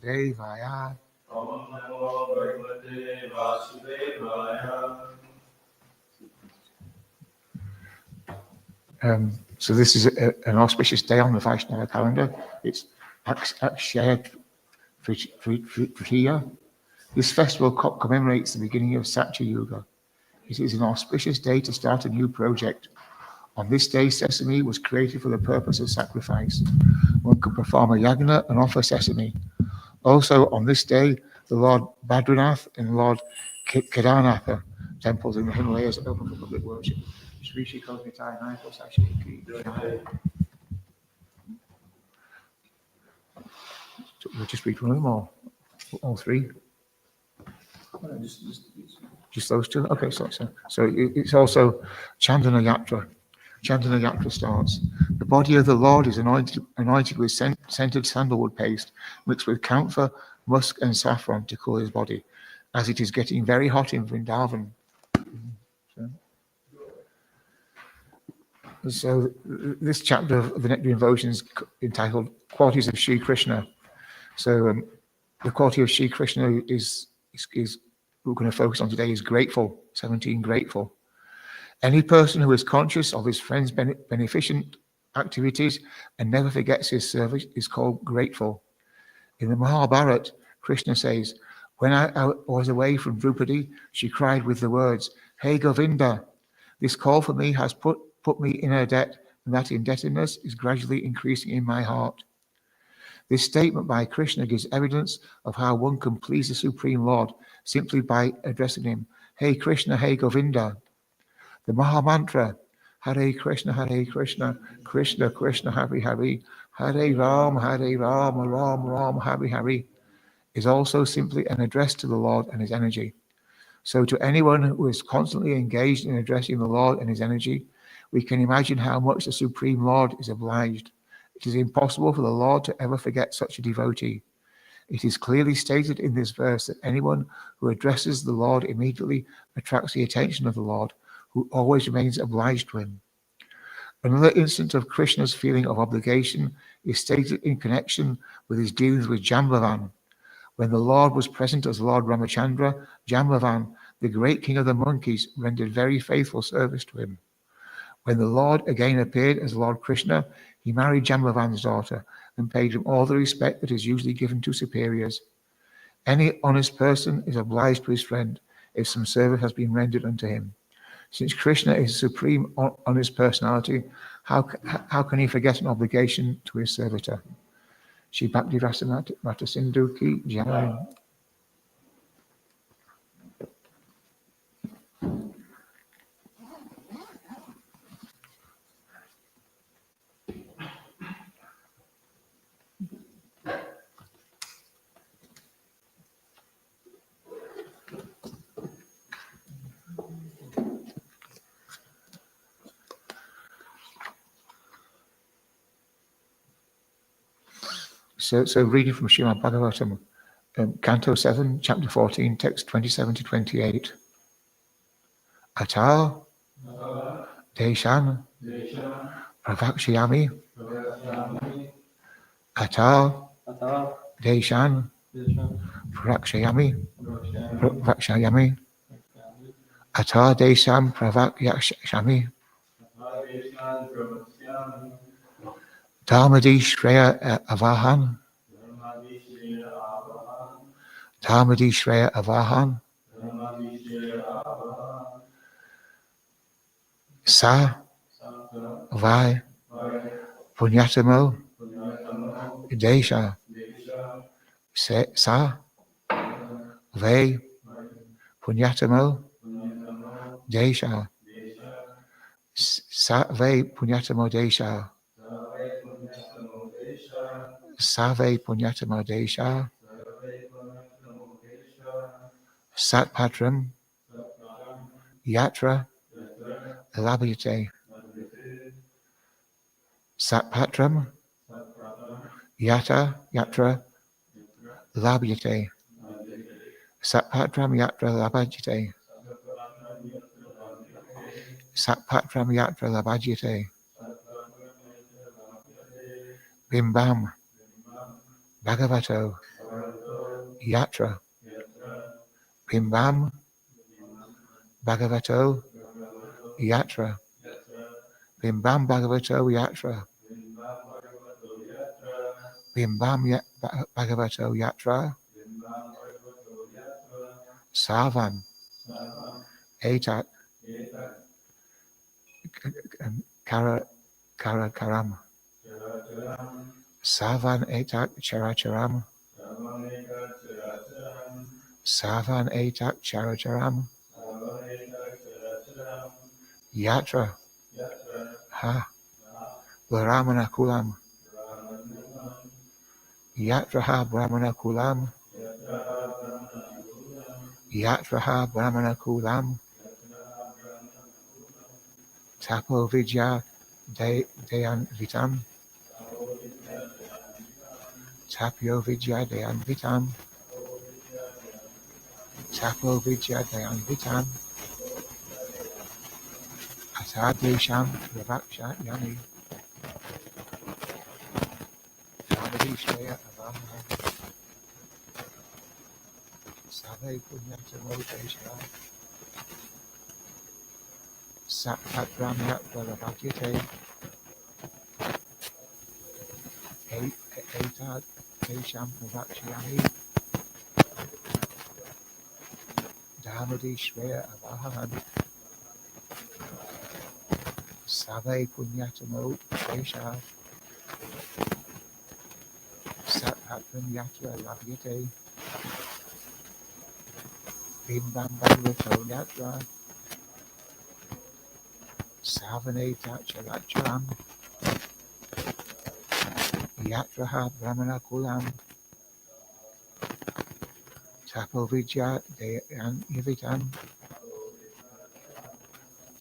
Devaya. So this is an auspicious day on the Vaishnava calendar. It's Akshaya Tritiya. This festival commemorates the beginning of Satya Yuga. It is an auspicious day to start a new project. On this day, sesame was created for the purpose of sacrifice. One could perform a yagna and offer sesame. Also, on this day, the Lord Badrinath and Lord Kedarnath temples in the Himalayas are open for public worship. We'll just read one of them all three. Just those two? Okay, so it's also Chandana Yatra. Chandana Yatra starts. The body of the Lord is anointed with scented sandalwood paste mixed with camphor, musk, and saffron to cool his body, as it is getting very hot in Vrindavan. So this chapter of the Nectar Invocation is entitled Qualities of Sri Krishna. So the quality of Sri Krishna is we're going to focus on today is grateful, 17, grateful. Any person who is conscious of his friend's beneficent activities and never forgets his service is called grateful. In the Mahabharata, Krishna says, when I was away from Draupadi, she cried with the words, "Hey Govinda, this call for me has put me in her debt, and that indebtedness is gradually increasing in my heart." This statement by Krishna gives evidence of how one can please the Supreme Lord simply by addressing him, "Hey Krishna, hey Govinda." The Mahamantra, Hare Krishna, Krishna Krishna, Hare Hare, Hare Rama, Rama Rama, Hare Hare, is also simply an address to the Lord and his energy. So to anyone who is constantly engaged in addressing the Lord and his energy, we can imagine how much the Supreme Lord is obliged. It is impossible for the Lord to ever forget such a devotee. It is clearly stated in this verse that anyone who addresses the Lord immediately attracts the attention of the Lord, who always remains obliged to him. Another instance of Krishna's feeling of obligation is stated in connection with his dealings with Jambavan. When the Lord was present as Lord Ramachandra, Jambavan, the great king of the monkeys, rendered very faithful service to him. When the Lord again appeared as Lord Krishna, he married Jambavan's daughter and paid him all the respect that is usually given to superiors. Any honest person is obliged to his friend if some service has been rendered unto him. Since Krishna is supreme honest personality, how can he forget an obligation to his servitor? Shri Bhakti Rasamata Sindhu Ki Jai. So reading from Srimad Bhagavatam, Canto 7, Chapter 14, text 27 to 28. Ata Deshan Pravakshayami Ata Deshan Pravakshayami Ata Deshan Pravakshayami Dharmadi Shreya Avahan Dharmadi Shreya Avahan Sa Vai Punyatamo Desha Sa Vai Punyatamo Desha Sa Vai Punyatamo Desha Save Punyatama Desha Satpatram Yatra Labhyate Satpatram Yatra Labhyate Satpatram Yatra Labhyate Satpatram Yatra Labhyate Bim Bam Bhagavato Yatra. Bimbam Bhagavato Yatra. Bimbam Bhagavato Yatra. Bimbam Bhagavato Yatra. Savan Etat Karam. Savan Etat Characharam. Savan Etat Characharam. Yatra Ha Brahmana Kulam. Yatra Ha Brahmana Kulam. Yatra Ha Brahmana Kulam. Tapo Vidya Dayan Vitam. Tapyo Vidya Dayan Vitam. Tapo Vidya Dayan Vitam. Atadesham Ravaksha Yami. Dhamadishaya Avamha. Save Punyatamo Desha. Satpatramya Varavakite. Etad Desham Ravakshyami. Dhamadishaya Avahan. Save Punyatamo Desha. Satpatram Yatra Labyate. Bimbam Bhagavato Yatra. Savane Tacharacharam. Yatraha Brahmana Kulam. Tapovidya Dayan Vitam.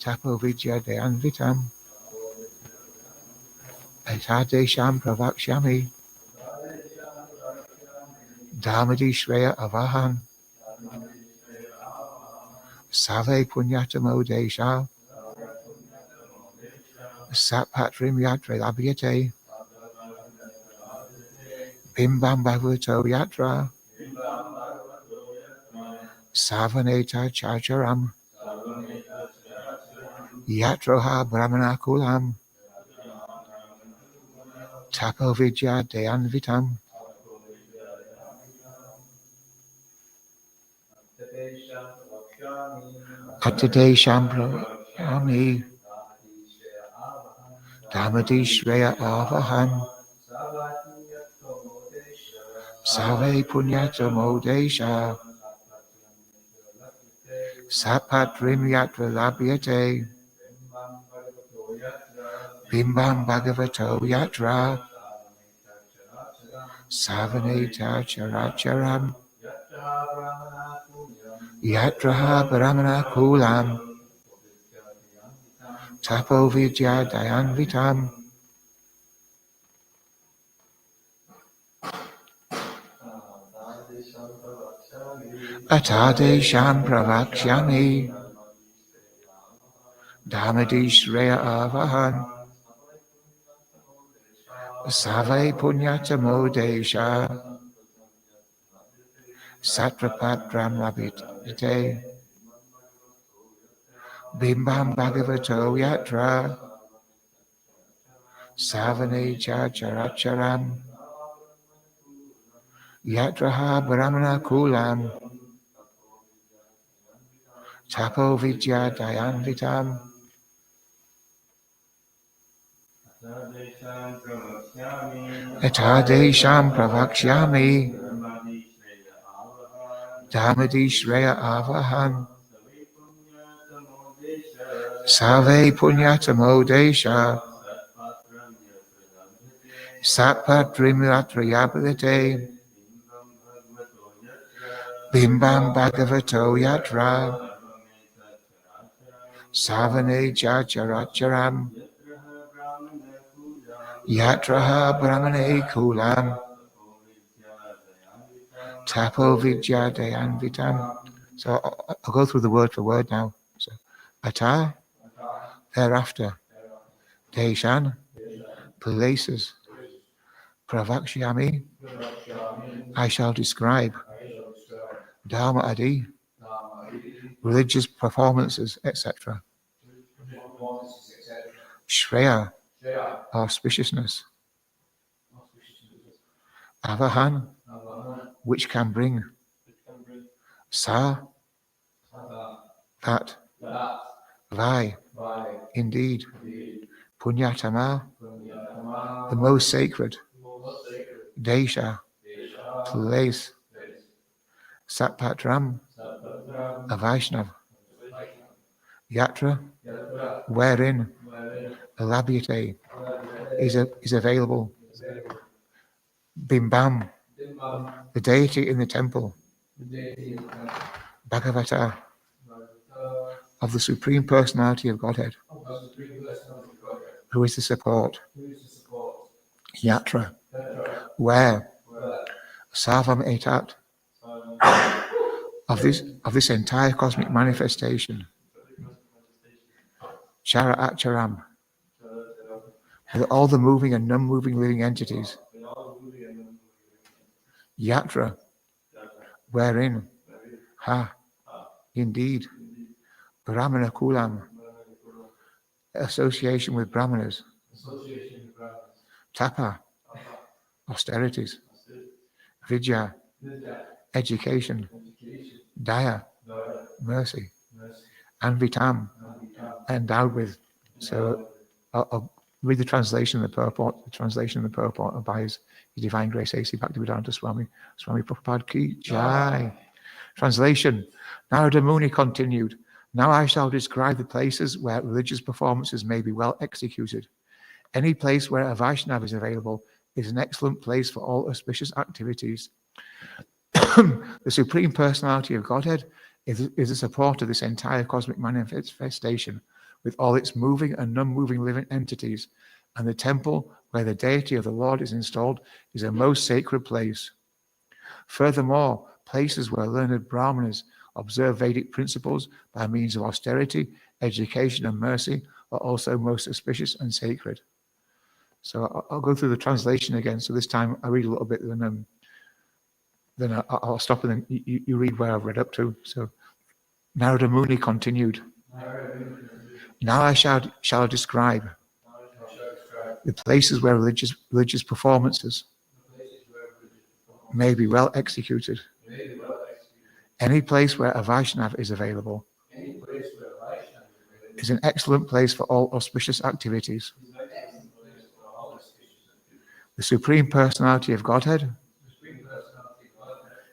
Tapovidya Dayan Vitam. Etadesham Pravakshami. Dhamadi Shreya Avahan. Save Punyatamo Desha. Satpatrim Yatra Labhyate. Bimbam Bhagavato Yatra. Savaneta Chacharam. Yatroha Brahmana Kulam. Tapovidya Dayan Vitam. Atadesham Pravakshami. Dhamadi Shreya Avahan. Save Punyatamo Desha. Sapatrim Yatra Labhyate. Bimbam Bhagavato Yatra. Savaneta Characharam. Yatraha Brahmana Kulam. Tapo Vidya Dayan Vitam. Atadesham Pravakshami. Dhamadi Shreya Avahan. Save Punyatamo Desha. Satrapatram Labhyate. Bimbam Bhagavato Yatra. Savane Characharam. Yatraha Brahmana Kulam. Tapo Vidya Dayan Vitam. Etadesham Pravakshami. Dhamadi Shreya Avahan. Save Punyatamo Desha. Satpatrim Yatra Labhyate. Bimbam Bhagavato Yatra. Savane Characharam. Yatraha Brahmane Kulam. Tapo Vidya Dayan Vitam. So I'll go through the word for word now. So Ata, thereafter. Deshan, places. Pravakshyami, I shall describe. Dharma Adi, religious performances, etc. Shreya, auspiciousness. Avahan, which can bring. Sa, that. Vai, indeed. Punyatama, the most sacred. Desha, place. Satpatram, a Vaishnav. Yatra, wherein. Labhyate is available. Bimbam, the deity in the temple. Bhagavata, of the Supreme Personality of Godhead, who is the support. Yatra, where. Sarvam etat, of this entire cosmic manifestation. Chara Acharam, with all the moving and non-moving living entities. Yatra, wherein. Ha, indeed. Brahmana Kulam, association with Brahmanas. Tapa, austerities. Vidya, education. Daya, mercy. Anvitam, endowed with. So I'll read the translation of the purport. The translation of the purport by His Divine Grace A.C. Bhaktivedanta Swami Prabhupada Ki Jai. Translation. Narada Muni continued, now I shall describe the places where religious performances may be well executed. Any place where a Vaishnava is available is an excellent place for all auspicious activities. The Supreme Personality of Godhead is the support of this entire cosmic manifestation, with all its moving and non-moving living entities, and the temple where the deity of the Lord is installed is a most sacred place. Furthermore, places where learned Brahmanas observe Vedic principles by means of austerity, education, and mercy are also most auspicious and sacred. So I'll go through the translation again. So this time I read a little bit, then I'll stop, and then you read where I've read up to. So Narada Muni continued. Now I shall describe the places where religious performances may be well executed. Any place where a Vaishnava is available is an excellent place for all auspicious activities. The Supreme Personality of Godhead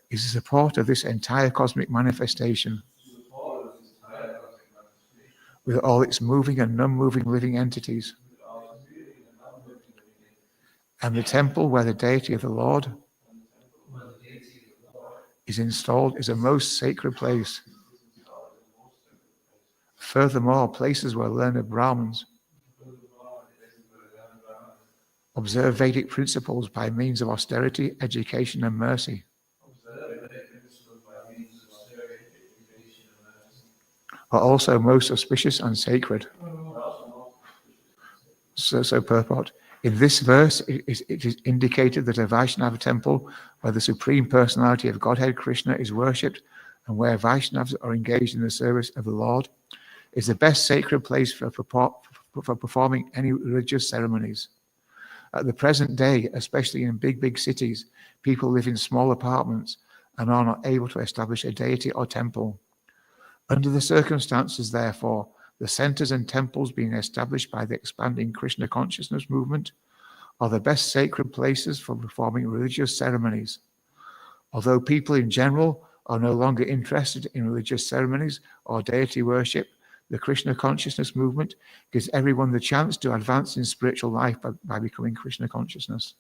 is the support of this entire cosmic manifestation, with all its moving and non-moving living entities. And the temple where the deity of the Lord is installed is a most sacred place. Furthermore, places where learned Brahmins observe Vedic principles by means of austerity, education, and mercy are also most auspicious and sacred. So purport. In this verse, it is indicated that a Vaishnava temple where the Supreme Personality of Godhead Krishna is worshipped and where Vaishnavas are engaged in the service of the Lord is the best sacred place for performing any religious ceremonies. At the present day, especially in big cities, people live in small apartments and are not able to establish a deity or temple. Under the circumstances, therefore, the centers and temples being established by the expanding Krishna consciousness movement are the best sacred places for performing religious ceremonies. Although people in general are no longer interested in religious ceremonies or deity worship, the Krishna consciousness movement gives everyone the chance to advance in spiritual life by becoming Krishna consciousness.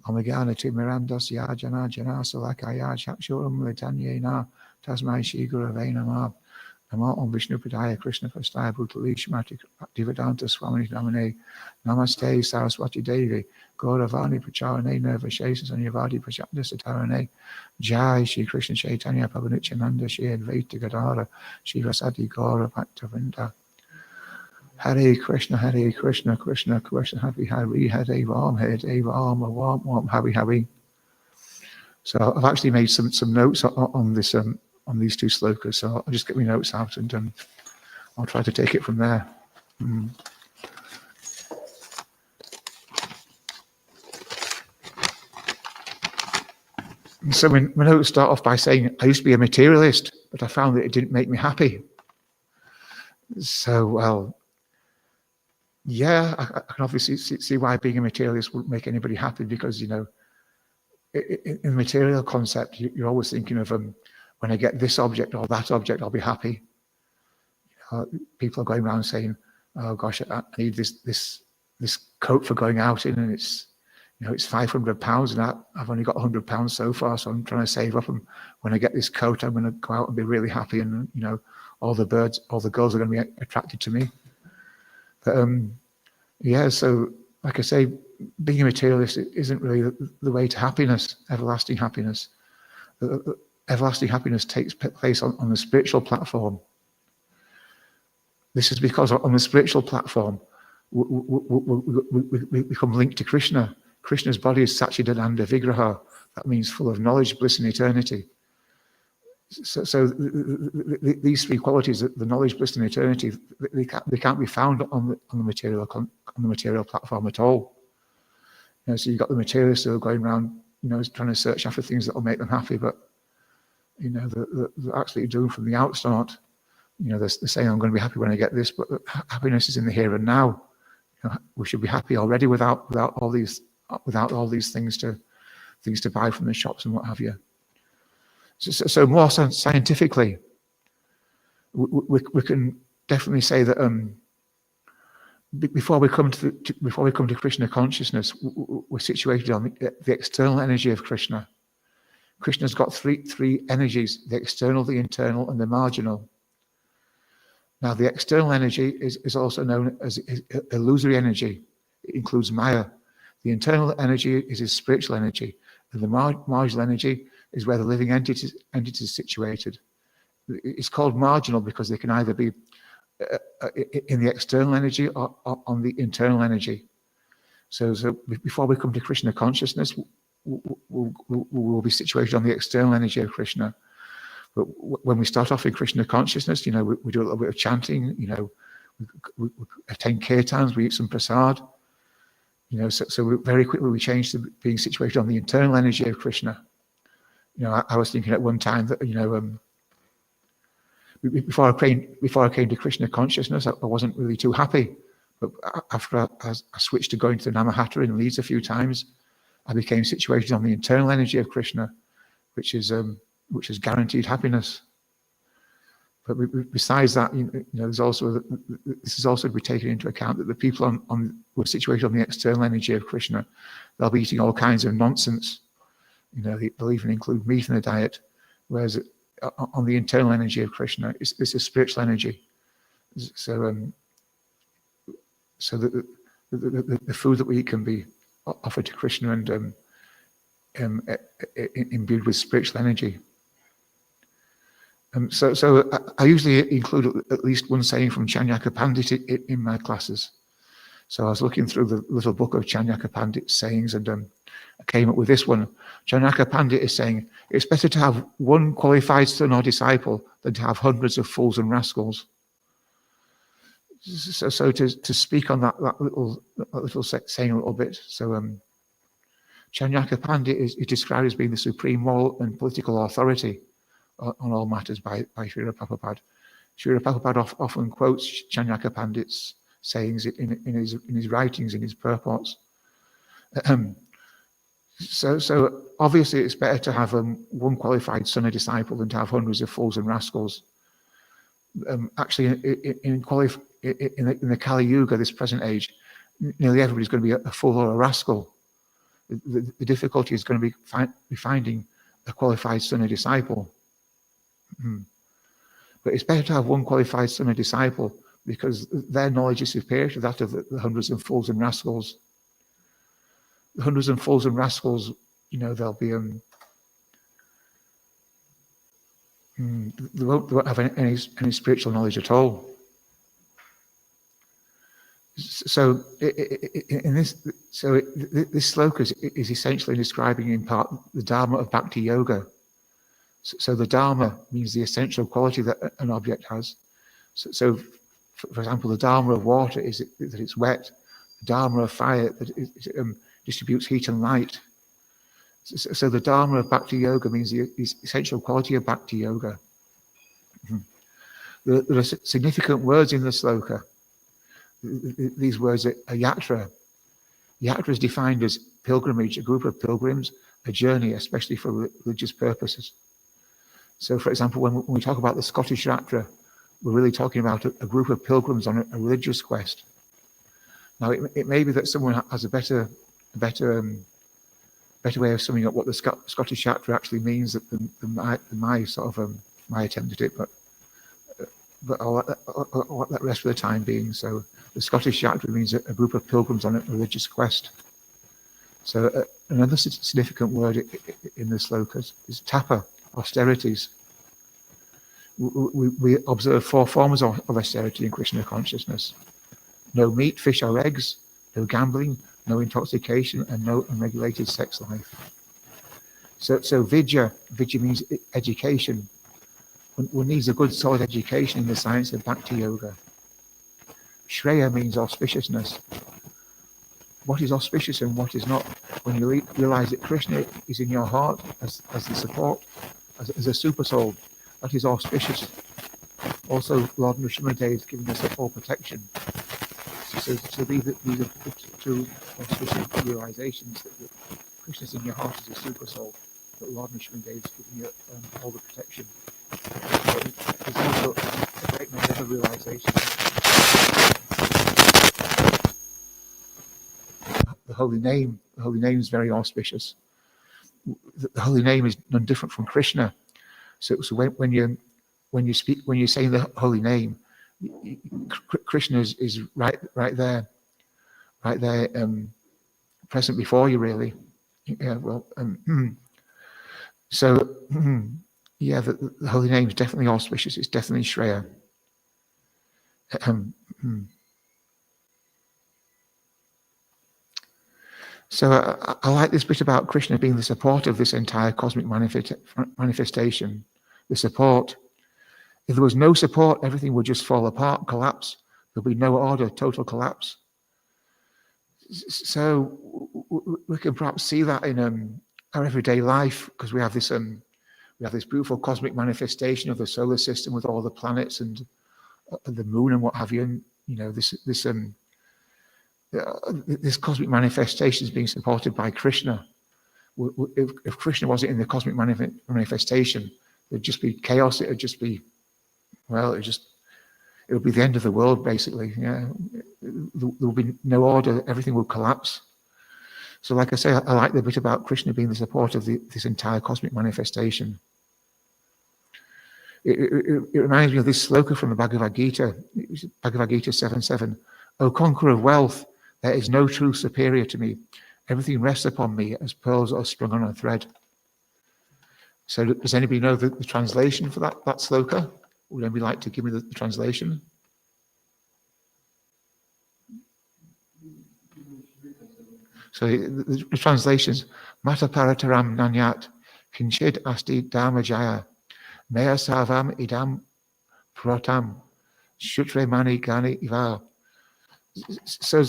Omagana Timirandasya Jana Jana Salakaya Chakshuram Litanyena Tasmai Shigura Nama Namo Om Vishnu Padaya Krishna Prastaya Bhutali Shmati Bhaktivedanta Swami Namane Namaste Saraswati Devi Gauravani Pracharane Nirvashesa Sanyavadi Prachanda Satarane Jai Shri Krishna Chaitanya Prabhu Shri Advaita Gadara Shri Vasadi Gaura Bhaktavinda Hare Krishna Krishna Krishna Hare Hare Ram Hare Ram Ram Hare Hare. So I've actually made some notes on this on these two slokas. So I'll just get my notes out and I'll try to take it from there. So my notes start off by saying, I used to be a materialist, but I found that it didn't make me happy. So, well, yeah, I can obviously see why being a materialist wouldn't make anybody happy, because, you know, in the material concept, you're always thinking of when I get this object or that object, I'll be happy. People are going around saying, oh gosh, I need this coat for going out in, and it's, you know, it's £500 and I've only got £100 so far, so I'm trying to save up, and when I get this coat, I'm going to go out and be really happy, and, you know, all the girls are going to be attracted to me. But yeah, so like I say, being a materialist isn't really the way to happiness, everlasting happiness. Everlasting happiness takes place on the spiritual platform. This is because on the spiritual platform, we become linked to Krishna. Krishna's body is Satchidananda Vigraha. That means full of knowledge, bliss, and eternity. So these three qualities, the knowledge, bliss, and eternity, they can't be found on the material platform at all. You know, so you've got the materialists who are going around, you know, trying to search after things that will make them happy, but, you know, they're actually doing from the outstart. You know, they're saying, I'm going to be happy when I get this, but happiness is in the here and now. You know, we should be happy already without all these things to buy from the shops and what have you. So more scientifically, we can definitely say that before we come to Krishna consciousness, we're situated on the external energy of Krishna. Krishna's got three energies: the external, the internal, and the marginal. Now, the external energy is also known as illusory energy. It includes Maya. The internal energy is his spiritual energy, and the marginal energy is where the living entity is situated. It's called marginal because they can either be in the external energy or on the internal energy. So before we come to Krishna consciousness, we'll be situated on the external energy of Krishna. But when we start off in Krishna consciousness, you know, we do a little bit of chanting, you know, we attend kirtans, we eat some prasad, you know, so very quickly we change to being situated on the internal energy of Krishna. You know, I was thinking at one time that, you know, before I came to Krishna consciousness, I wasn't really too happy. But after I switched to going to the Namahatta in Leeds a few times, I became situated on the internal energy of Krishna, which is guaranteed happiness. But besides that, you know, there's also this is also to be taken into account that the people who are situated on the external energy of Krishna, they'll be eating all kinds of nonsense. You know, they'll even include meat in the diet, whereas on the internal energy of Krishna, it's a spiritual energy. So, so the food that we eat can be offered to Krishna and imbued with spiritual energy. So I usually include at least one saying from Chanyaka Pandit in my classes. So I was looking through the little book of Chanyaka Pandit's sayings, and I came up with this one. Chanyaka Pandit is saying, it's better to have one qualified son or disciple than to have hundreds of fools and rascals. So to speak on that little saying a little bit. So Chanyaka Pandit is described as being the supreme moral and political authority on all matters by Srila Prabhupada. Srila Prabhupada often quotes Chanyaka Pandit's sayings in his writings, in his purports. So obviously it's better to have one qualified son or disciple than to have hundreds of fools and rascals. Actually, in the Kali Yuga, this present age, nearly everybody's going to be a fool or a rascal. The difficulty is going to be finding a qualified son or disciple. But it's better to have one qualified son or disciple because their knowledge is superior to that of the hundreds of fools and rascals. The hundreds of fools and rascals, you know, they'll be they won't have any spiritual knowledge at all. So in this, this sloka is essentially describing in part the dharma of bhakti yoga. So the dharma means the essential quality that an object has. So for example, the dharma of water is that it's wet. The dharma of fire that it distributes heat and light. So the dharma of bhakti yoga means the essential quality of bhakti yoga. There are significant words in the sloka. These words are yatra. Yatra is defined as pilgrimage, a group of pilgrims, a journey, especially for religious purposes. So, for example, when we talk about the Scottish yatra, we're really talking about a group of pilgrims on a religious quest. Now, it may be that someone has a better way of summing up what the Scottish yatra actually means than my sort of my attempt at it, but I'll let that rest for the time being. So the Scottish yatra means a group of pilgrims on a religious quest. So another significant word in the slokas is tapa, austerities. We observe 4 forms of austerity in Krishna consciousness. No meat, fish or eggs, no gambling, no intoxication, and no unregulated sex life. So vidya means education. One needs a good solid education in the science of bhakti yoga. Shreya means auspiciousness. What is auspicious and what is not? When you realize that Krishna is in your heart as the support, as a super soul, that is auspicious. Also, Lord Nrsimhadev is giving us a full protection. So these are the 2 auspicious realizations that Krishna is in your heart as a super soul, that Lord Nrsimhadev is giving you all the protection. There's also a great many other realizations. The holy name is very auspicious. The holy name is none different from Krishna. So when you say the holy name, Krishna is right there, present before you, really. Yeah, well, so yeah, the holy name is definitely auspicious. It's definitely Shreya. So I like this bit about Krishna being the support of this entire cosmic manifestation. The support. If there was no support, everything would just fall apart, collapse. There'll be no order, total collapse. So we can perhaps see that in our everyday life, because we have this beautiful cosmic manifestation of the solar system with all the planets and the moon and what have you. And this cosmic manifestation is being supported by Krishna. If Krishna wasn't in the cosmic manifestation, there'd just be chaos. It would just be, well, it would be the end of the world, basically. Yeah, there will be no order. Everything will collapse. So, like I say, I like the bit about Krishna being the support of this entire cosmic manifestation. It reminds me of this sloka from the Bhagavad Gita, Bhagavad Gita 7:7. O conqueror of wealth, there is no truth superior to me. Everything rests upon me as pearls are strung on a thread. So does anybody know the translation for that sloka? Would anybody like to give me the translation? So the translation is Mata Parataram Nanyat Kinchid Asti Dharmajaya Maya Sarvam Idam Pratam Shutre Mani Gani Iva. So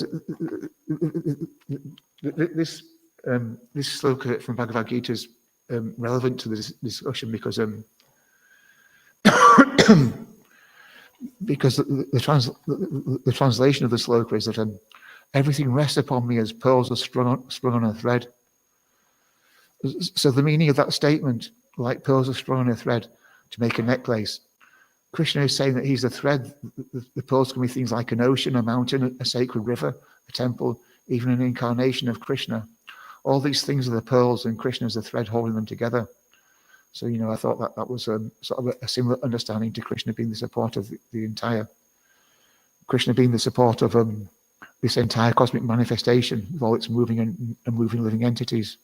this sloka from Bhagavad Gita is relevant to this discussion because the translation of the sloka is that everything rests upon me as pearls are sprung on a thread. So the meaning of that statement, like pearls are sprung on a thread to make a necklace, Krishna is saying that he's the thread. The pearls can be things like an ocean, a mountain, a sacred river, a temple, even an incarnation of Krishna. All these things are the pearls, and Krishna is the thread holding them together. So, I thought that was sort of a similar understanding to Krishna being the support of the entire, Krishna being the support of this entire cosmic manifestation with all its moving and moving living entities.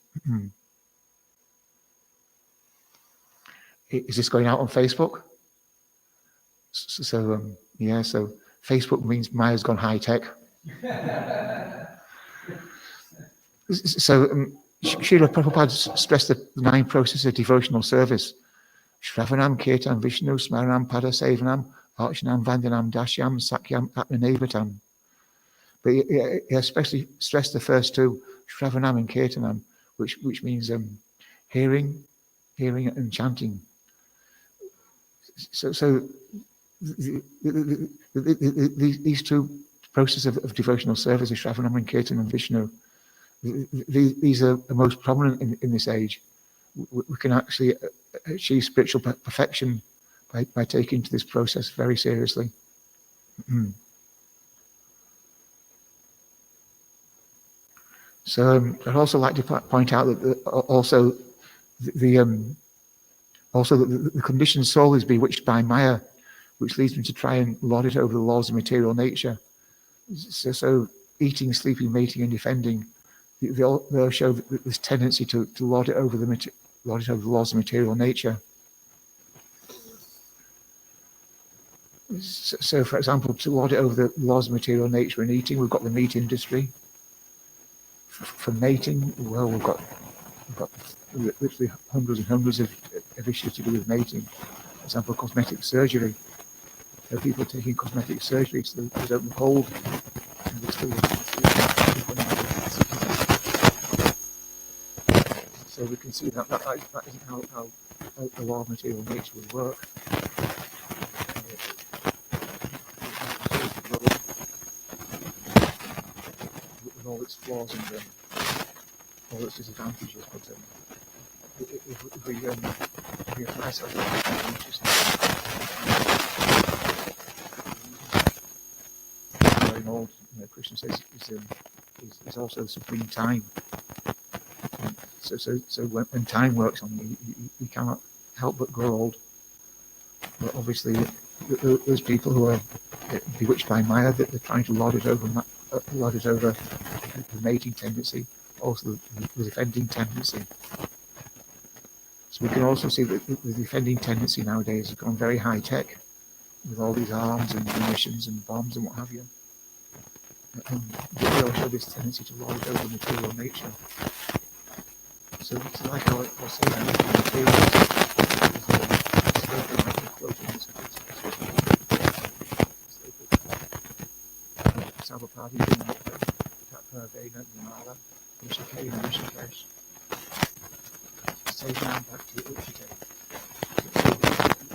Is this going out on Facebook? So Facebook means Maya's gone high tech. So Srila Prabhupada stressed the 9 processes of devotional service. Shravanam, Kirtan, Vishnu, Smaranam, Pada, Sevanam, Archanam, Vandanam, Dashyam, Sakyam, Atmanevatam. But he especially stressed the first 2, Shravanam and Kirtanam, which means hearing and chanting. So these 2 processes of devotional service, Shravanam and Kirtan and Vishnu, these are the most prominent in this age. We can actually achieve spiritual perfection by taking to this process very seriously. So I'd also like to point out that the conditioned soul is bewitched by Maya, which leads them to try and lord it over the laws of material nature. So eating, sleeping, mating, and defending, they'll show this tendency to lord it over the laws of material nature. So, for example, to lord it over the laws of material nature in eating, we've got the meat industry. For mating, well, we've got literally hundreds and hundreds of issues to do with mating. For example, cosmetic surgery. There are people taking cosmetic surgery so they don't hold. So we can see that isn't how the law of material nature would work. With all its flaws and all its disadvantages, but if we apply self-consciousness, very old, Krishna says is also the supreme time. So when time works on you cannot help but grow old. But obviously, those people who are bewitched by Maya, that they're trying to lord it over the mating tendency, also the defending tendency. So we can also see that the defending tendency nowadays has gone very high tech, with all these arms and munitions and bombs and what have you. And they all show this tendency to lord it over material nature. So it's like I was saying, materials Sabapardi, Tatpavena, Nimala, Rishikesh, Rishikesh. Take down back to Uchite.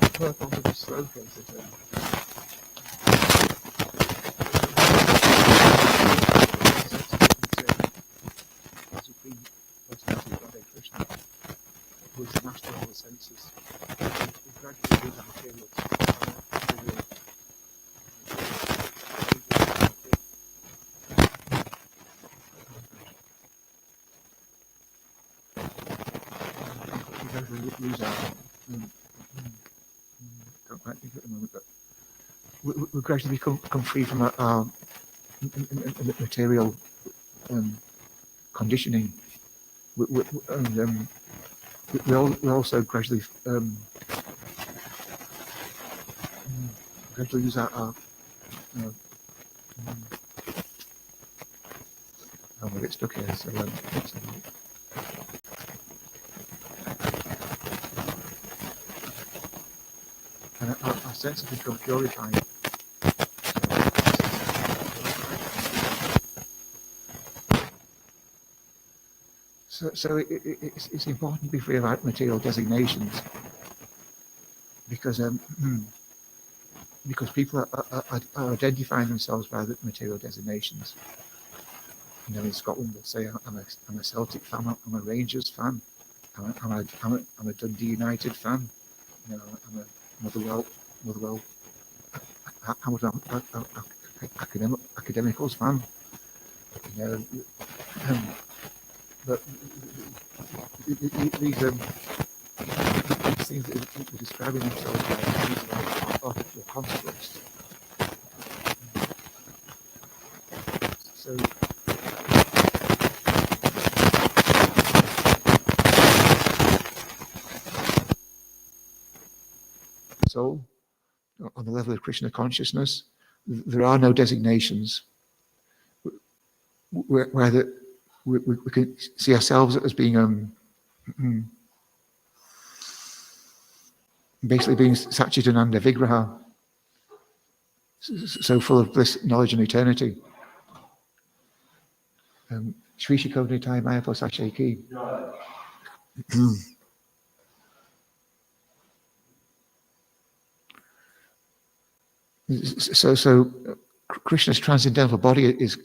The purpose of the sloka is that Supreme Personality of God, Krishna, who is the master of all the senses, is gradually using material we lose our don't quite think at the moment, but we gradually become free from our material conditioning. And we also gradually use our I'm a bit stuck here, so and our senses become purified. So it's important to be free of material designations, because people are identifying themselves by the material designations. In Scotland they'll say I'm a Celtic fan, I'm a Rangers fan, I'm a Dundee United fan, I'm a Motherwell Academicals fan, but these things that people are describing themselves by artificial constructs. So on the level of Krishna consciousness, there are no designations. where we can see ourselves as being basically being Satchitananda Vigraha, so full of bliss, knowledge, and eternity. Shri Shikodetai Mayapo Sacheki. So Krishna's transcendental body is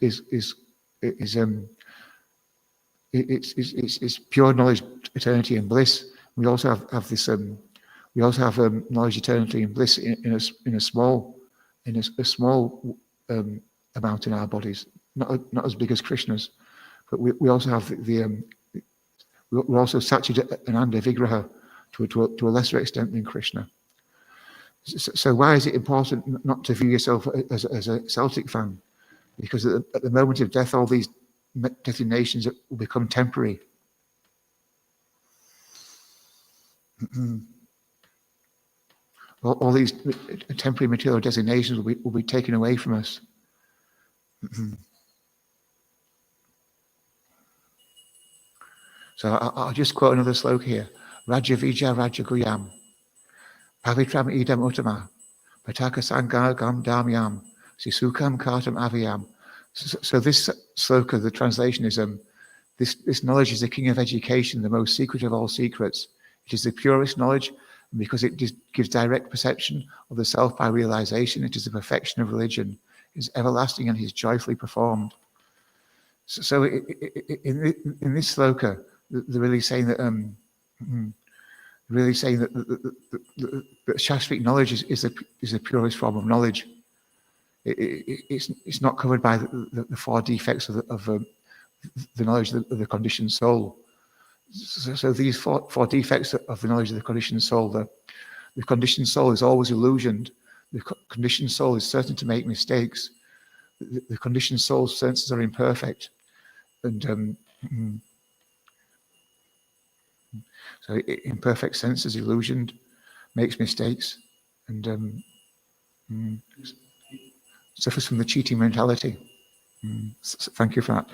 pure knowledge, eternity, and bliss. We also have this. We also have knowledge, eternity, and bliss in a small amount in our bodies. Not as big as Krishna's, but we also have we're also Satchitananda Vigraha to a lesser extent than Krishna. So why is it important not to view yourself as a Celtic fan? Because at the moment of death, all these designations will become temporary. All these temporary material designations will be taken away from us. So I'll just quote another sloka here. Raja Vija Raja Guyam. Pavitram idam uttama, pataka sangam damyam, sisukam kartam aviyam. So this sloka, the translation is this knowledge is the king of education, the most secret of all secrets. It is the purest knowledge, and because it gives direct perception of the self by realization, it is the perfection of religion. It is everlasting and is joyfully performed. So in this sloka, they're really saying that that Shastric knowledge is the purest form of knowledge. It's not covered by the four defects of the knowledge of the conditioned soul. So these four defects of the knowledge of the conditioned soul, the conditioned soul is always illusioned. The conditioned soul is certain to make mistakes. The conditioned soul's senses are imperfect, and so imperfect senses, illusioned, makes mistakes, and suffers from the cheating mentality. Thank you for that.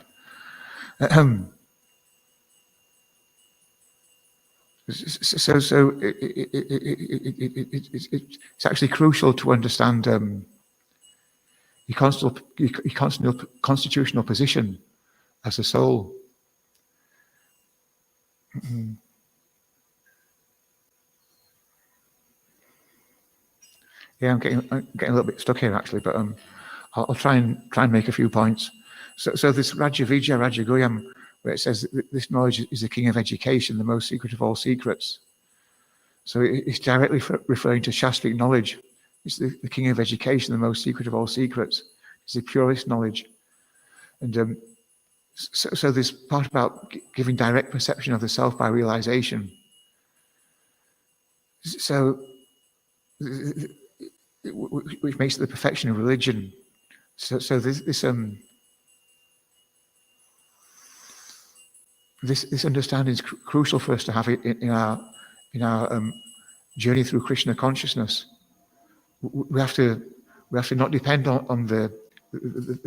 So it's actually crucial to understand your constitutional position as a soul. Yeah, I'm getting a little bit stuck here actually, but I'll try and make a few points. So this Raja Vijaya Raja Guyam, where it says that this knowledge is the king of education, the most secret of all secrets. So it's directly referring to Shastric knowledge. It's the king of education, the most secret of all secrets. It's the purest knowledge. And so this part about giving direct perception of the self by realization. So which makes it the perfection of religion. So this understanding is crucial for us to have it in our journey through Krishna consciousness. We have to not depend on the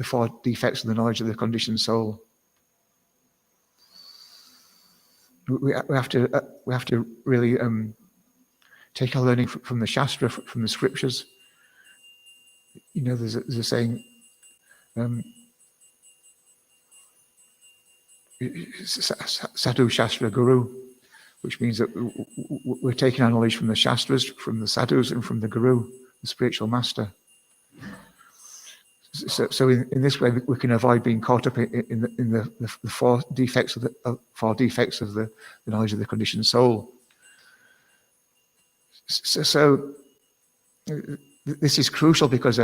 four defects of the knowledge of the conditioned soul. We have to really take our learning from the Shastra, from the scriptures. You know, there's a saying, Sadhu Shastra Guru, which means that we're taking our knowledge from the Shastras, from the Sadhus, and from the Guru, the spiritual master. So in this way, we can avoid being caught up in the four defects of the knowledge of the conditioned soul. So this is crucial because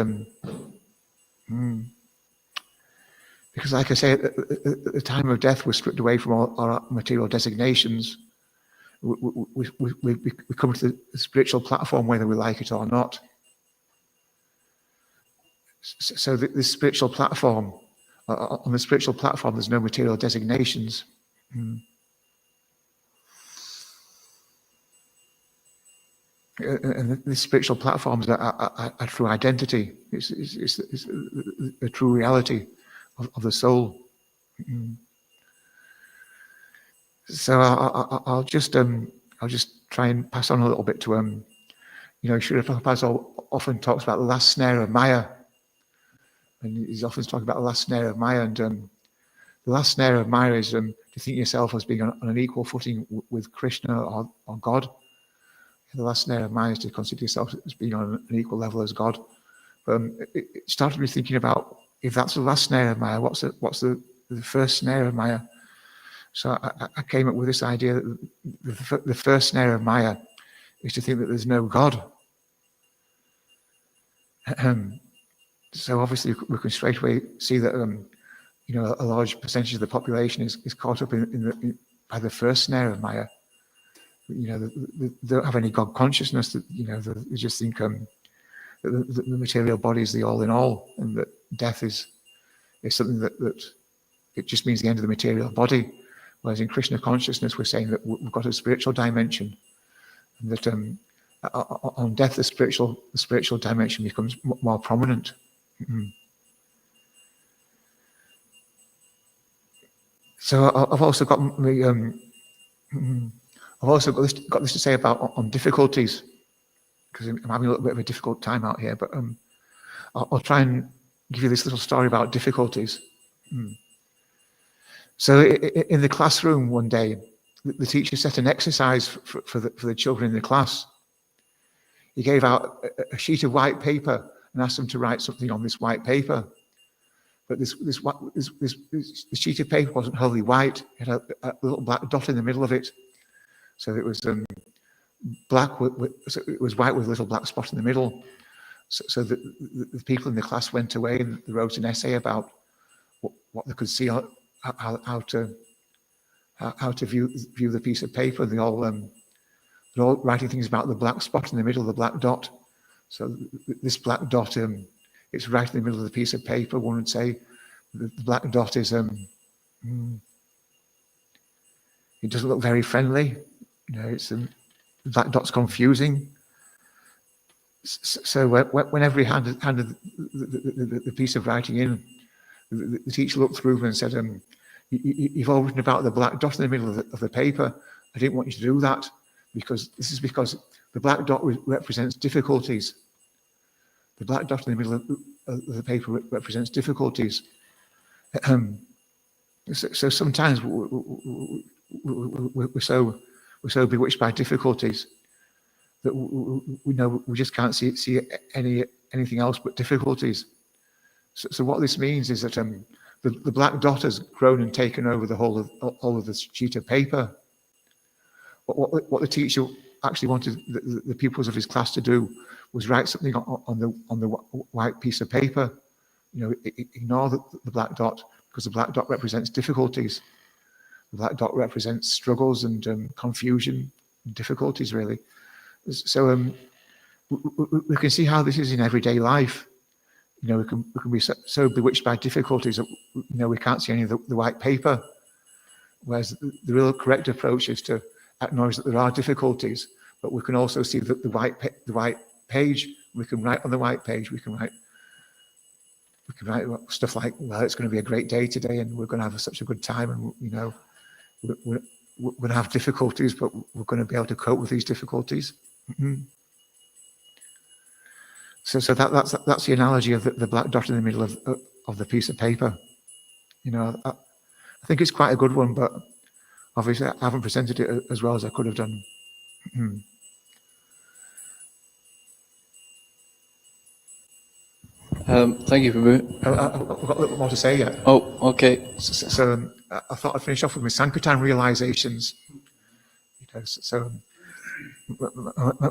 like I say, at the time of death, we're stripped away from all our material designations. We come to the spiritual platform whether we like it or not. So this spiritual platform, on the spiritual platform, there's no material designations. And the spiritual platforms are true identity. It's a true reality of the soul. So I'll just try and pass on a little bit to Srila Prabhupada often talks about the last snare of Maya, and he's often talking about the last snare of Maya, and the last snare of Maya is to think yourself as being on an equal footing with Krishna or God. The last snare of Maya is to consider yourself as being on an equal level as God. It started me thinking about, if that's the last snare of Maya, what's the first snare of Maya? So I came up with this idea that the first snare of Maya is to think that there's no God. So obviously we can straight away see that a large percentage of the population is caught up by the first snare of Maya. They don't have any God consciousness. That they just think that the material body is the all in all, and that death is something that it just means the end of the material body. Whereas in Krishna consciousness, we're saying that we've got a spiritual dimension, and that on death, the spiritual dimension becomes more prominent. So I've also got this to say about on difficulties, because I'm having a little bit of a difficult time out here. But I'll try and give you this little story about difficulties. So in the classroom one day, the teacher set an exercise for the children in the class. He gave out a sheet of white paper and asked them to write something on this white paper. But this sheet of paper wasn't wholly white. It had a little black dot in the middle of it. So it was black. So it was white with a little black spot in the middle. So the people in the class went away and they wrote an essay about what they could see, how to view the piece of paper. They're all writing things about the black spot in the middle, the black dot. So this black dot, it's right in the middle of the piece of paper. One would say the black dot is it doesn't look very friendly. It's the black dot's confusing. So whenever he handed the piece of writing in, the teacher looked through and said, "You've all written about the black dot in the middle of the paper. I didn't want you to do that because the black dot represents difficulties. The black dot in the middle of the paper represents difficulties." So sometimes we're so bewitched by difficulties that we just can't see anything else but difficulties. So what this means is that the black dot has grown and taken over the whole of the sheet of paper. What the teacher actually wanted the pupils of his class to do was write something on the white piece of paper. Ignore the black dot, because the black dot represents difficulties. The black dot represents struggles and confusion and difficulties, really. So we can see how this is in everyday life. We can be so bewitched by difficulties that we can't see any of the white paper. Whereas the real correct approach is to acknowledge that there are difficulties, but we can also see that the white page. We can write on the white page. We can write stuff like, "Well, it's going to be a great day today, and we're going to have such a good time, and we're going to have difficulties, but we're going to be able to cope with these difficulties." So that's the analogy of the black dot in the middle of the piece of paper. I think it's quite a good one, but obviously I haven't presented it as well as I could have done. Thank you, Prabhu. I've got a little more to say yet. Oh, okay. So I thought I'd finish off with my Sankirtan realizations. So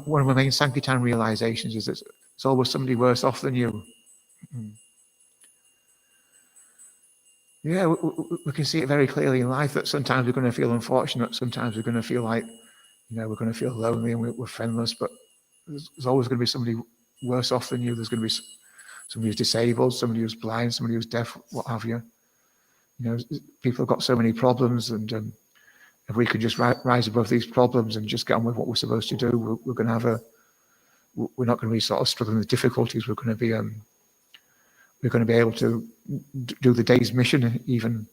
one of my main Sankirtan realizations is that there's always somebody worse off than you. Yeah, we can see it very clearly in life that sometimes we're going to feel unfortunate, sometimes we're going to feel like, we're going to feel lonely and we're friendless, but there's always going to be somebody worse off than you. There's going to be somebody who's disabled, somebody who's blind, somebody who's deaf, what have you. People have got so many problems, and if we could just rise above these problems and just get on with what we're supposed to do, we're going to have we're not going to be sort of struggling with difficulties. We're going to be able to do the day's mission even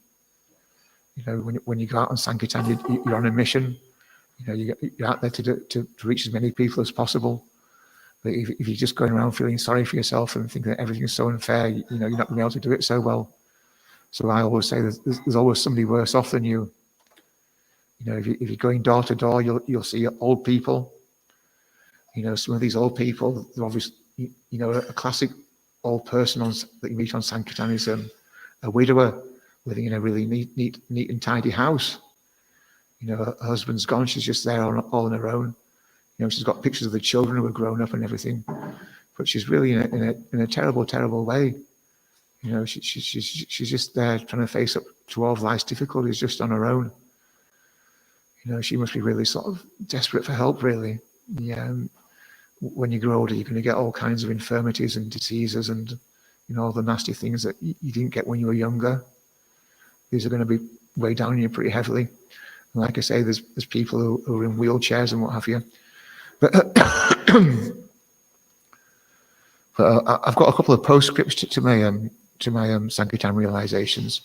You know, when you go out on Sankirtan, you're on a mission. You know, you're out there to reach as many people as possible. But if you're just going around feeling sorry for yourself and thinking that everything is so unfair, you know, you're not going to be able to do it so well. So I always say there's always somebody worse off than you. You know, if you're going door to door, you'll see old people. You know, some of these old people, they're obviously, you know, a classic old person that you meet on Sankirtan is a widower living in a really neat and tidy house. You know, her husband's gone; she's just there all on her own. You know, she's got pictures of the children who are grown up and everything, but she's really in a terrible way. You know, she's just there trying to face up to all of life's difficulties just on her own. You know, she must be really sort of desperate for help, really. Yeah. When you grow older, you're going to get all kinds of infirmities and diseases and, you know, all the nasty things that you didn't get when you were younger. These are going to be weigh down on you pretty heavily. And like I say, there's people who are in wheelchairs and what have you. But, but I've got a couple of postscripts to my Sankirtan realizations.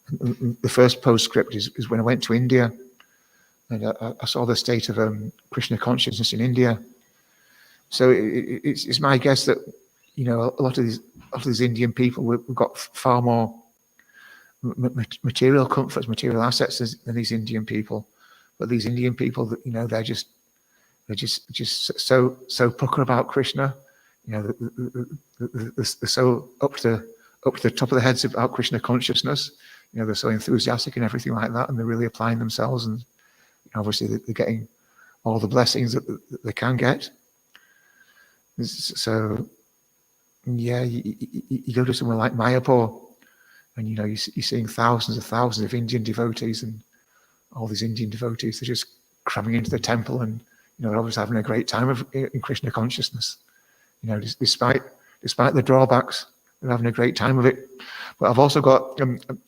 The first postscript is when I went to India, and I saw the state of Krishna consciousness in India. So it's my guess that, you know, a lot of these Indian people, we've got far more material comforts, material assets than these Indian people. But these Indian people, you know, they're just so pucker about Krishna. You know, they're so up to the top of their heads about Krishna consciousness. You know, they're so enthusiastic and everything like that, and they're really applying themselves, and obviously they're getting all the blessings that they can get. So, yeah, you go to somewhere like Mayapur, and, you know, you're seeing thousands of Indian devotees, and all these Indian devotees, they're just cramming into the temple, and, you know, they're always having a great time in Krishna consciousness. You know, despite the drawbacks, they're having a great time of it. But I've also got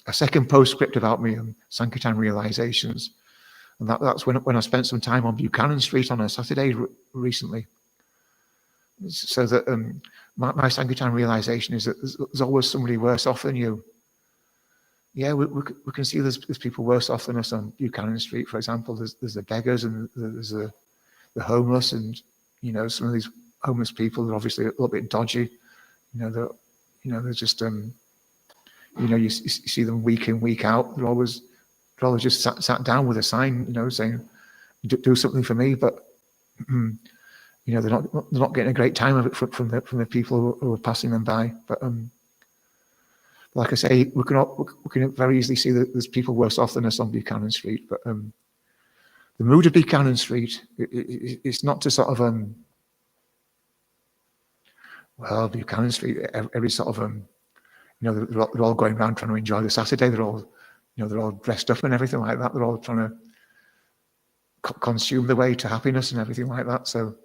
a second postscript about me on Sankirtan realizations, and that's when I spent some time on Buchanan Street on a Saturday recently. So that my Sankirtan realization is that there's always somebody worse off than you. Yeah, we can see there's people worse off than us on Buchanan Street, for example. There's the beggars, and there's the homeless, and, you know, some of these homeless people are obviously a little bit dodgy. You know, they're just you know, you see them week in, week out. They're always just sat down with a sign, you know, saying, do something for me, but you know, they're not getting a great time of it from the people who are passing them by. But like I say, we can very easily see that there's people worse off than us on Buchanan Street. But the mood of Buchanan Street, it's not to sort of well, Buchanan Street, every sort of you know, they're all going around trying to enjoy the Saturday. They're all, you know, they're all dressed up and everything like that. They're all trying to consume the way to happiness and everything like that. So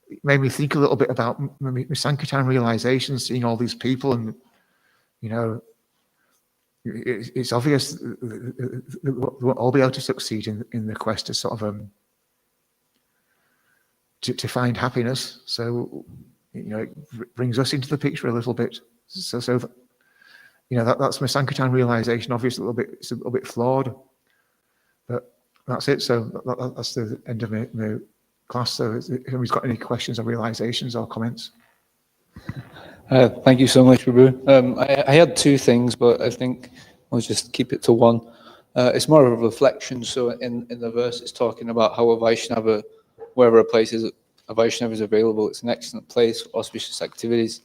it made me think a little bit about my Sankirtan realization, seeing all these people, and, you know, it's obvious that we won't all be able to succeed in the quest to sort of to find happiness. So, you know, it brings us into the picture a little bit. So you know, that's my Sankirtan realization. Obviously, it's a little bit flawed, but that's it. So that's the end of my class. So if anybody's got any questions or realizations or comments? Thank you so much, Prabhu. I had two things, but I think I'll just keep it to one. It's more of a reflection. So in the verse, it's talking about how a Vaishnava, wherever a place is, a Vaishnava is available, it's an excellent place for auspicious activities.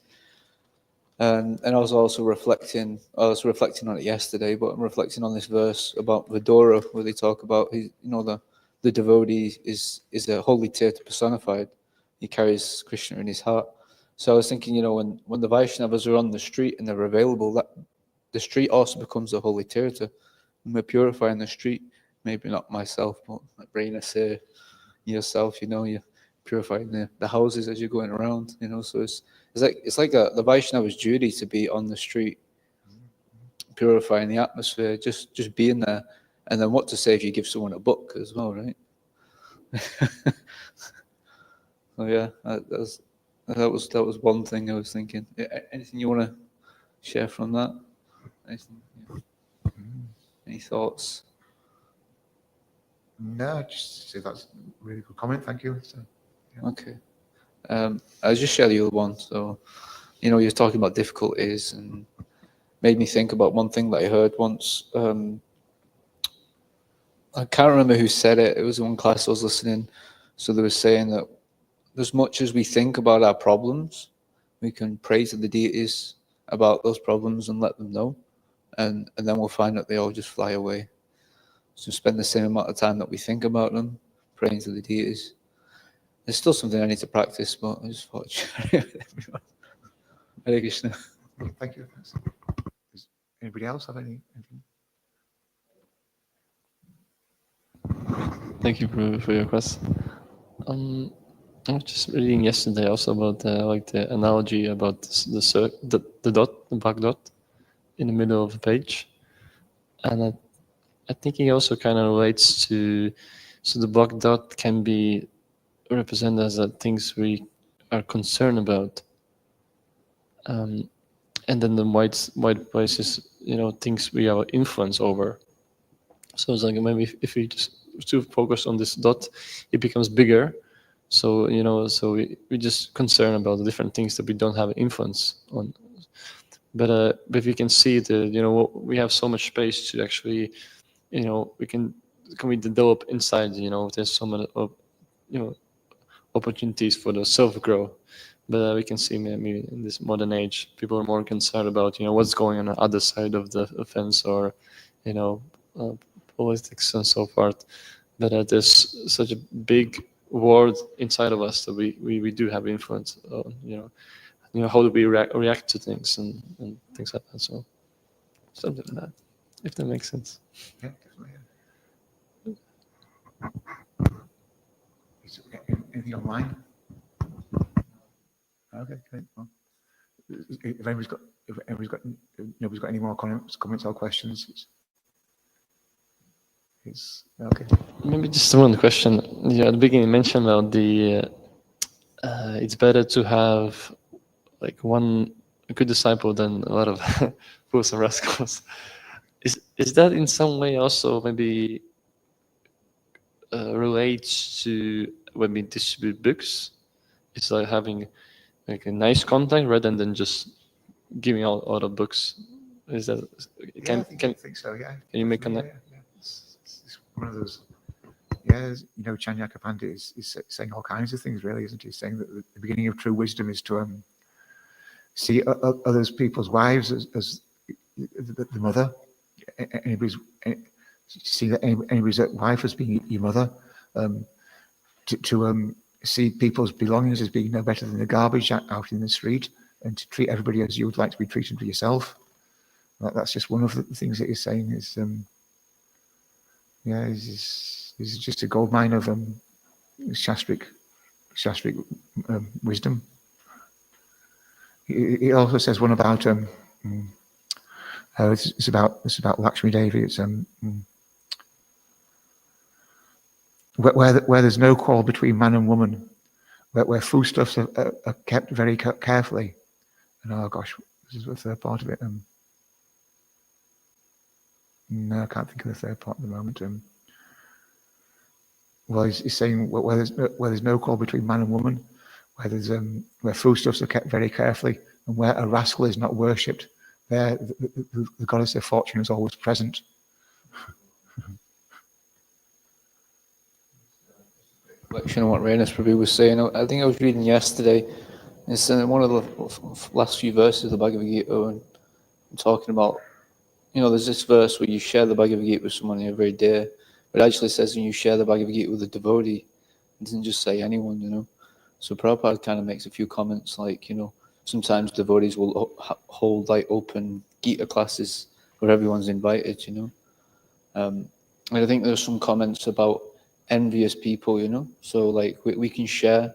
And I was also reflecting on it yesterday, but I'm reflecting on this verse about Vidura, where they talk about, you know, the devotee is a holy tirtha personified. He carries Krishna in his heart. So I was thinking, you know, when the Vaishnavas are on the street and they're available, that the street also becomes a holy tirtha. And we're purifying the street. Maybe not myself, but like Raina say, yourself, you know, you're purifying the houses as you're going around, you know. So it's like the Vaishnava's duty to be on the street, purifying the atmosphere, just being there. And then what to say if you give someone a book as well, right? So yeah, that was one thing I was thinking. Anything you want to share from that? Anything, yeah. Any thoughts? No, just say that's a really good comment. Thank you. So, Okay. I'll just share the other one. So, you're talking about difficulties and made me think about one thing that I heard once. I can't remember who said it. It was one class I was listening. So they were saying that as much as we think about our problems, we can pray to the deities about those problems and let them know. And then we'll find that they all just fly away. So spend the same amount of time that we think about them, praying to the deities. There's still something I need to practice, but I just thought I'd share it with everyone. Hare Krishna. thank you. Does anybody else have anything? Thank you for your question. I was just reading yesterday also about like the analogy about the dot, the black dot, in the middle of the page, and I think it also kind of relates to, so the black dot can be represented as the things we are concerned about, and then the white place is things we have influence over. So it's like maybe if we just too focus on this dot, it becomes bigger. So so we just concern about the different things that we don't have influence on. But if we can see that we have so much space to actually we can we develop inside. There's so many opportunities for the self growth. But we can see maybe in this modern age, people are more concerned about what's going on the other side of the fence, or politics and so forth. But there's such a big world inside of us that we do have influence on. How do we react to things and things like that. So something like that, if that makes sense. Yeah, definitely. Anything online? Okay, great. Well, if nobody's got any more comments or questions, it's okay. Maybe just one question. At the beginning you mentioned about the it's better to have like one good disciple than a lot of fools and rascals. Is that in some way also maybe relates to when we distribute books? It's like having like a nice contact rather than just giving out all the books. Is that I think so. Yeah. Can you make a It's one of those. Yeah, Chanyaka Pandit is saying all kinds of things, really, isn't he? Saying that the beginning of true wisdom is to see others people's wives as the mother. See that anybody's wife as being your mother. To see people's belongings as being no better than the garbage out in the street, and to treat everybody as you would like to be treated for yourself. That's just one of the things that he's saying. Is is just a gold mine of shastric wisdom. He also says one about it's about Lakshmi Devi. It's where there's no quarrel between man and woman, where foodstuffs are kept very carefully. And oh gosh, this is the third part of it. No, I can't think of the third part at the moment. Well, he's saying where there's no quarrel between man and woman, where foodstuffs are kept very carefully, and where a rascal is not worshipped, there the goddess of fortune is always present. Reflection on what Reynolds Prabhu was saying. I think I was reading yesterday. It's in one of the last few verses of the Bhagavad Gita, and talking about, there's this verse where you share the Bhagavad Gita with someone you're very dear. But it actually says when you share the Bhagavad Gita with a devotee, it doesn't just say anyone, So Prabhupada kind of makes a few comments like, sometimes devotees will hold like open Gita classes where everyone's invited, And I think there's some comments about envious people, So like we can share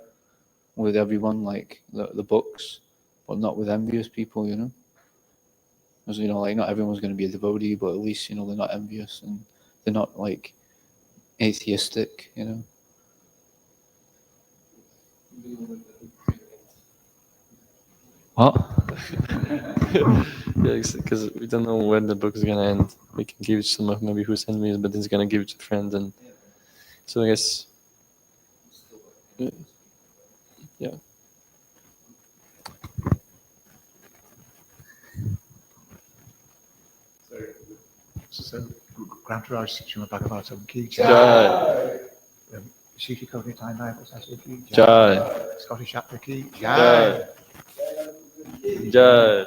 with everyone like the books, but not with envious people, Because, like not everyone's going to be a devotee, but at least, they're not envious and they're not like atheistic, What? Yeah, because we don't know when the book is gonna end. We can give it to someone maybe who's envious, but it's gonna give it to a friend, and So I guess, yeah. So, Grantaraj Srimad Bhagavatam Ki Jai. Jai. Shiki Kogi Time Bible Session Ki Jai. Scottish Chapter Ki Jai. Jai.